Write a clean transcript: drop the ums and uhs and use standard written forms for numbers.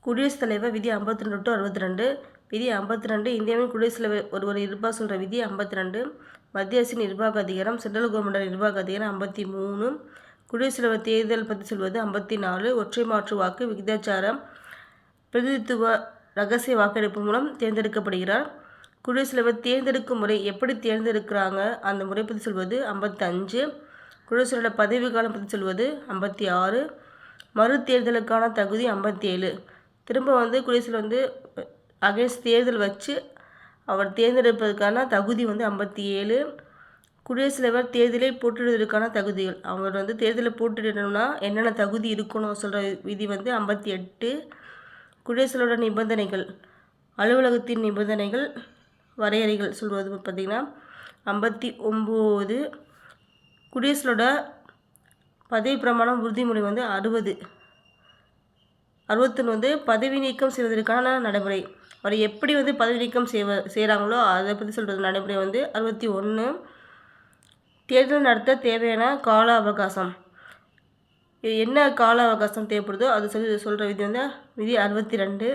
குடியரசுத் தலைவர் விதி 52 to 62. விதி 52 இந்தியாவின் குடியரசுத் தலைவர் ஒருவர் இருப்பார் சொல்கிற விதி 52. மத்திய அரசின் நிர்வாக அதிகாரம் சென்ட்ரல் கவர்மெண்ட் நிர்வாக அதிகாரம் 53. குடியரசுத் தலைவர் தேர்தல் பற்றி சொல்வது 54. ஒற்றை மாற்று வாக்கு விகிதாச்சாரம் பிரதிநிதித்துவ ரகசிய வாக்கெடுப்பு மூலம் தேர்ந்தெடுக்கப்படுகிறார். குடியரசுத் தலைவர் தேர்ந்தெடுக்கும் முறை எப்படி தேர்ந்தெடுக்கிறாங்க அந்த முறை பற்றி சொல்வது 55. குடியரசுத் தலைவர் பதவி காலம் பற்றி சொல்வது 56. மறு தேர்தலுக்கான தகுதி 57. திரும்ப குடியரசுல அகைன்ஸ்ட் தேர்தல் வச்சு அவர் தேர்ந்தெடுப்பதற்கான தகுதி 57. குடியரசுத் தலைவர் தேர்தலில் போட்டியிடுவதற்கான தகுதிகள் அவர் தேர்தலில் போட்டியிடணும்னா என்னென்ன தகுதி இருக்கணும் சொல்கிற விதி 58. குடியரசுத் தலைவரோட நிபந்தனைகள் அலுவலகத்தின் நிபந்தனைகள் வரையறைகள் சொல்வது பார்த்திங்கன்னா 59. குடியரசுலோட பதவி பிரமாணம் உறுதிமொழி 60. 61 பதவி நீக்கம் செய்வதற்கான நடைமுறை அவர் எப்படி பதவி நீக்கம் செய்கிறாங்களோ அதை பற்றி சொல்கிறது நடைமுறை 61. தேர்தல் நடத்த தேவையான கால அவகாசம் என்ன கால அவகாசம் தேவைப்படுதோ அது சொல்கிற விதி விதி 62.